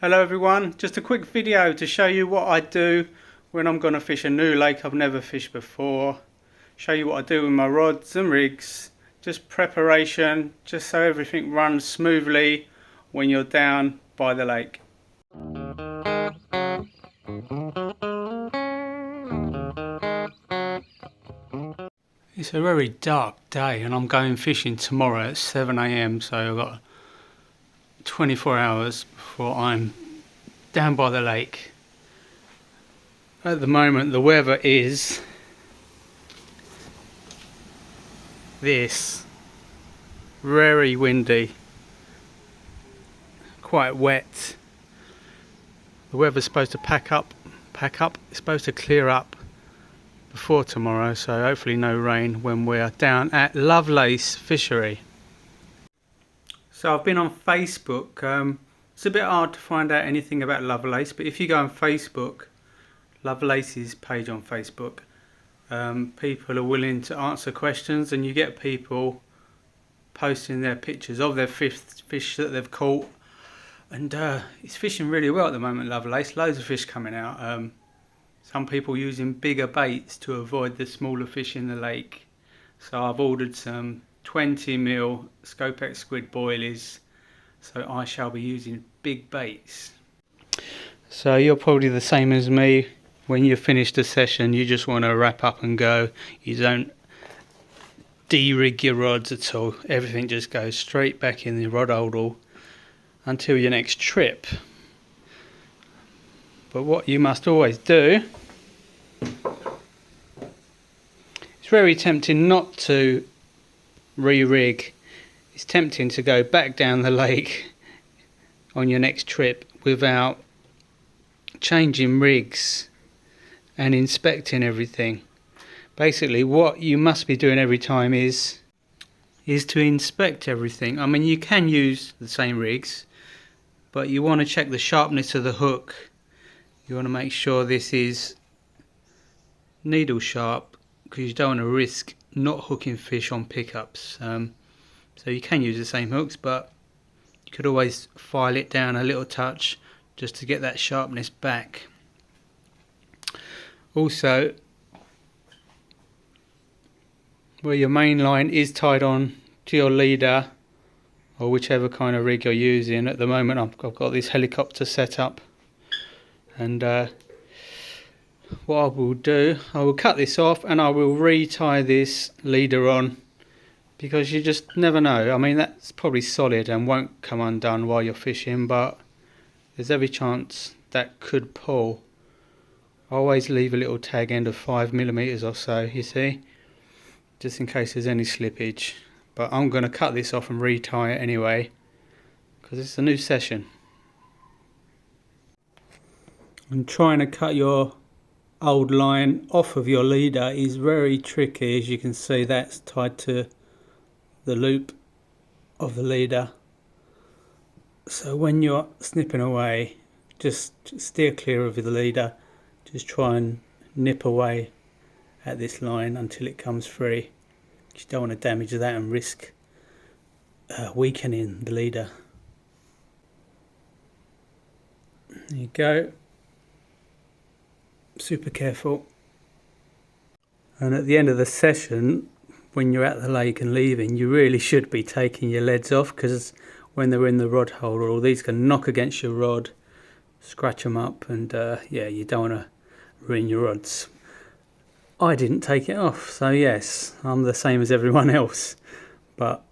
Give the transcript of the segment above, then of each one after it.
Hello everyone, just a quick video to show you what I do when I'm going to fish a new lake I've never fished before. Show you what I do with my rods and rigs, just preparation, just so everything runs smoothly when you're down by the lake. It's a very dark day and I'm going fishing tomorrow at 7 AM, so I've got 24 hours before I'm down by the lake. At the moment the weather is this, very windy, quite wet. The weather's supposed to pack up, it's supposed to clear up before tomorrow, so hopefully no rain when we're down at Lovelace Fishery. So I've been on Facebook. It's a bit hard to find out anything about Lovelace, but if you go on Facebook, Lovelace's page on Facebook, people are willing to answer questions, and you get people posting their pictures of their fish that they've caught, and it's fishing really well at the moment, Lovelace. Loads of fish coming out. Some people using bigger baits to avoid the smaller fish in the lake. So I've ordered some 20mm Scopex squid boilies, so I shall be using big baits. So you're probably the same as me. When you finish the session, you just want to wrap up and go. You don't de-rig your rods at all. Everything just goes straight back in the rod holdall until your next trip. But what you must always do, it's very tempting not to re-rig. It's tempting to go back down the lake on your next trip without changing rigs and inspecting everything. Basically what you must be doing every time is to inspect everything. I mean, you can use the same rigs, but you want to check the sharpness of the hook. You want to make sure this is needle sharp, because you don't want to risk not hooking fish on pickups. So you can use the same hooks, but you could always file it down a little touch just to get that sharpness back. Also, where your main line is tied on to your leader, or whichever kind of rig you're using. At the moment I've got this helicopter set up, and what I will do, I will cut this off and I will re-tie this leader on, because you just never know. I mean, that's probably solid and won't come undone while you're fishing, but there's every chance that could pull. I always leave a little tag end of 5mm or so, you see, just in case there's any slippage. But I'm going to cut this off and re-tie it anyway, because it's a new session. And trying to cut your old line off of your leader is very tricky. As you can see, that's tied to the loop of the leader. So when you're snipping away, just steer clear of the leader. Just try and nip away at this line until it comes free. You don't want to damage that and risk weakening the leader. There you go. Super careful. And at the end of the session, when you're at the lake and leaving, you really should be taking your leads off, because when they're in the rod holder, all these can knock against your rod, scratch them up, and yeah, you don't want to ruin your rods. I didn't take it off, so yes, I'm the same as everyone else, but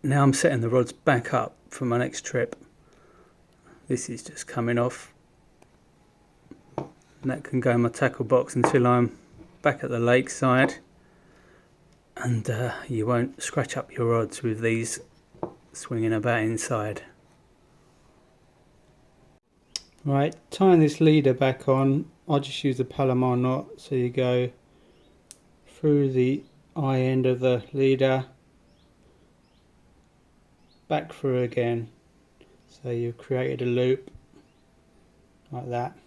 now I'm setting the rods back up for my next trip. This is just coming off, and that can go in my tackle box until I'm back at the lakeside, and you won't scratch up your rods with these swinging about inside. Right, tying this leader back on, I'll just use the Palomar knot. So you go through the eye end of the leader, back through again. So you've created a loop like that.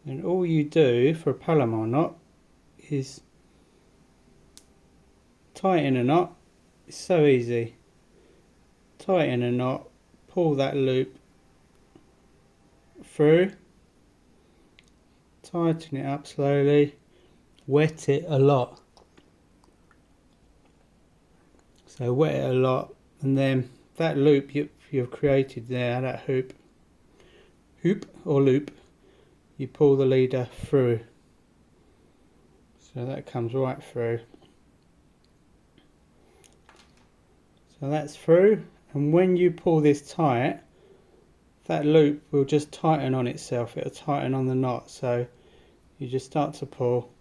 And all you do for a Palomar knot is tie it in a knot. It's so easy. Tie it in a knot, pull that loop through, tighten it up slowly, wet it a lot. So wet it a lot, and then that loop you've created there, that hoop or loop, you pull the leader through. So that comes right through. So that's through, and when you pull this tight, that loop will just tighten on itself, it'll tighten on the knot. So you just start to pull.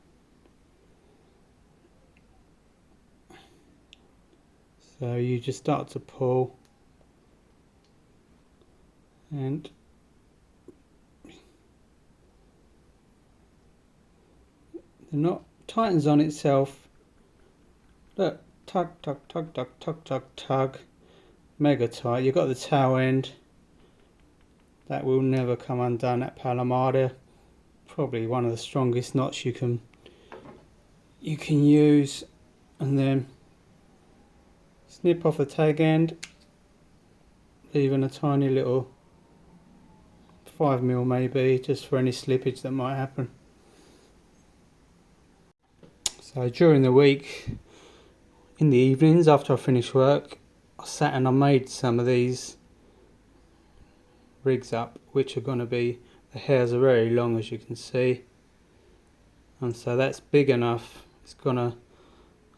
So you just start to pull, and the knot tightens on itself. Look, tug, tug, tug, tug, tug, tug, tug. Mega tight. You've got the tail end. That will never come undone at Palomada. Probably one of the strongest knots you can use. And then snip off the tag end, leaving a tiny little 5mm maybe, just for any slippage that might happen. So during the week, in the evenings after I finish work, I sat and I made some of these rigs up, which are going to be, the hairs are very long as you can see, and so that's big enough. It's gonna,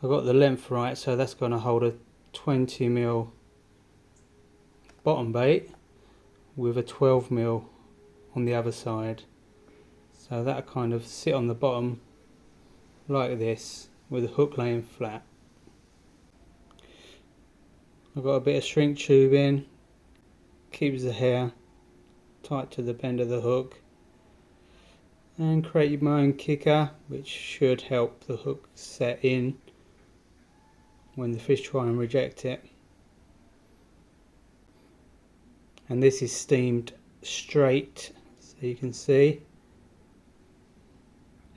I got the length right, so that's going to hold a 20mm bottom bait with a 12mm on the other side. So that'll kind of sit on the bottom like this with the hook laying flat. I've got a bit of shrink tube in, keeps the hair tight to the bend of the hook, and create my own kicker, which should help the hook set in when the fish try and reject it. And this is steamed straight, so you can see.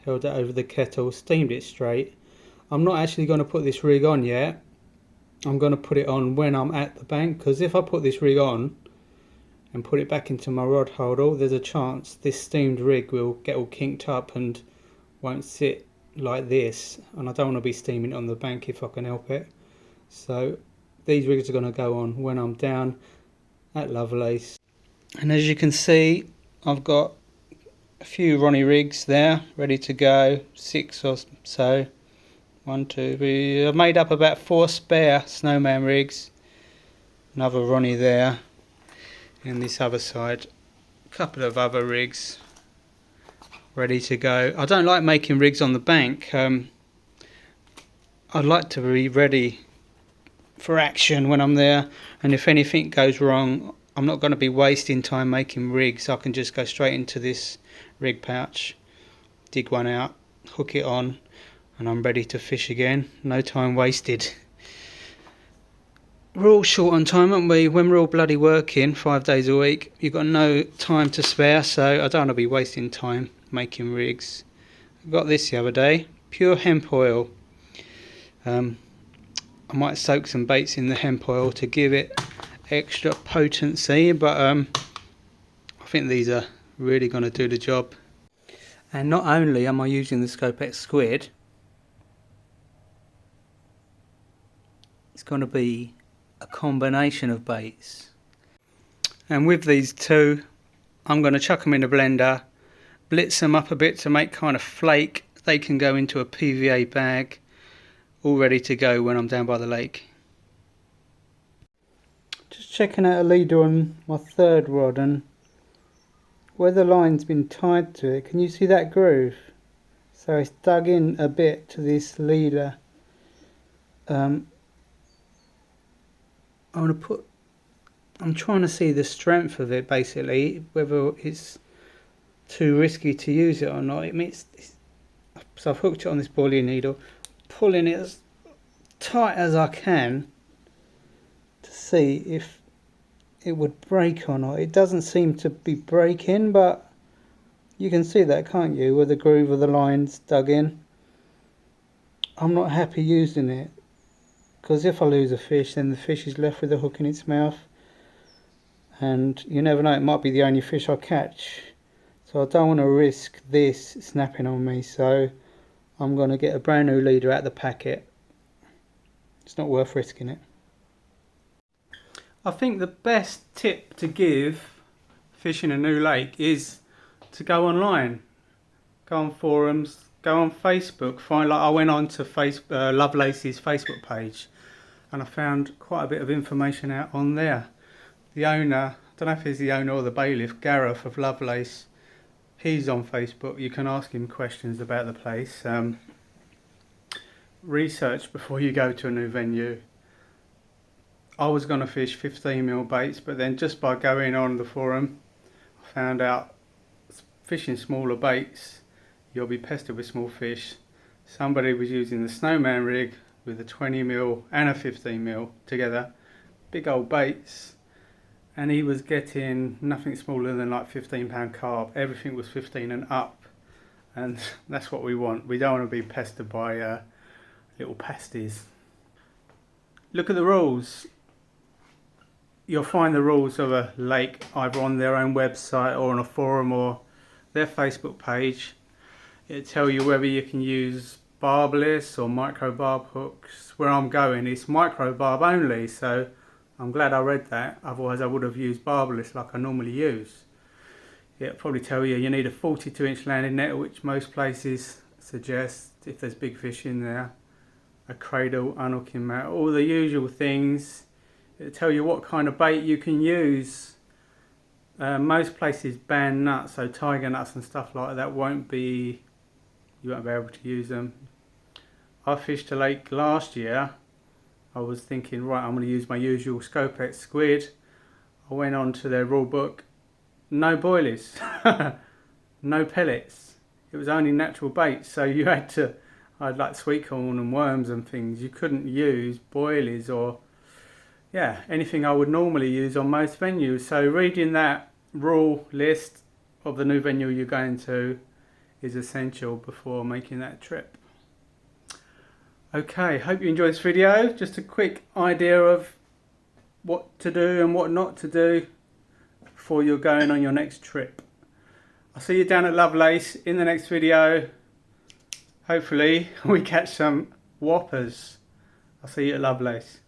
Held it over the kettle, steamed it straight. I'm not actually going to put this rig on yet. I'm going to put it on when I'm at the bank, because if I put this rig on and put it back into my rod holder, there's a chance this steamed rig will get all kinked up and won't sit like this, and I don't want to be steaming it on the bank if I can help it. So these rigs are going to go on when I'm down at Lovelace. And as you can see, I've got a few Ronnie rigs there ready to go, 6 or so. 1, 2, 3. I've made up about 4 spare snowman rigs. Another Ronnie there, and this other side, a couple of other rigs ready to go. I don't like making rigs on the bank. I'd like to be ready for action when I'm there, and if anything goes wrong, I'm not going to be wasting time making rigs. I can just go straight into this rig pouch, dig one out, hook it on, and I'm ready to fish again. No time wasted. We're all short on time, aren't we? When we're all bloody working 5 days a week, you've got no time to spare, so I don't want to be wasting time making rigs. I got this the other day, pure hemp oil. I might soak some baits in the hemp oil to give it extra potency, but I think these are really going to do the job. And not only am I using the Scopex squid, it's going to be a combination of baits. And with these two, I'm going to chuck them in a blender, blitz them up a bit to make kind of flake. They can go into a PVA bag, all ready to go when I'm down by the lake. Just checking out a leader on my third rod, and where the line's been tied to it, can you see that groove? So it's dug in a bit to this leader. I'm trying to see the strength of it, basically, whether it's too risky to use it or not. So I've hooked it on this boiling needle, pulling it as tight as I can to see if it would break or not. It doesn't seem to be breaking, but you can see that, can't you, where the groove of the line's dug in. I'm not happy using it, because if I lose a fish, then the fish is left with a hook in its mouth, and you never know, it might be the only fish I catch. So I don't want to risk this snapping on me, so I'm going to get a brand new leader out of the packet. It's not worth risking it. I think the best tip to give fishing a new lake is to go online. Go on forums, go on Facebook. Find, like I went on to Lovelace's Facebook page, and I found quite a bit of information out on there. The owner, I don't know if he's the owner or the bailiff, Gareth of Lovelace, he's on Facebook. You can ask him questions about the place. Research before you go to a new venue. I was going to fish 15mm baits, but then just by going on the forum, I found out fishing smaller baits, you'll be pestered with small fish. Somebody was using the snowman rig with a 20mm and a 15mm together, big old baits, and he was getting nothing smaller than like £15 carp. Everything was 15 and up, and that's what we want. We don't want to be pestered by little pasties. Look at the rules. You'll find the rules of a lake either on their own website or on a forum or their Facebook page. It'll tell you whether you can use barbless or micro barb hooks. Where I'm going is micro barb only, so I'm glad I read that, otherwise I would have used barbless like I normally use. It'll probably tell you need a 42-inch landing net, which most places suggest if there's big fish in there. A cradle, unhooking mat, all the usual things. It'll tell you what kind of bait you can use. Most places ban nuts, so tiger nuts and stuff like that you won't be able to use them. I fished a lake last year. I was thinking, right, I'm going to use my usual Scopex squid. I went on to their rule book. No boilies, no pellets. It was only natural bait, so you had to, I had like sweet corn and worms and things. You couldn't use boilies or anything I would normally use on most venues. So reading that rule list of the new venue you're going to is essential before making that trip. Okay, hope you enjoyed this video. Just a quick idea of what to do and what not to do before you're going on your next trip. I'll see you down at Lovelace in the next video. Hopefully we catch some whoppers. I'll see you at Lovelace.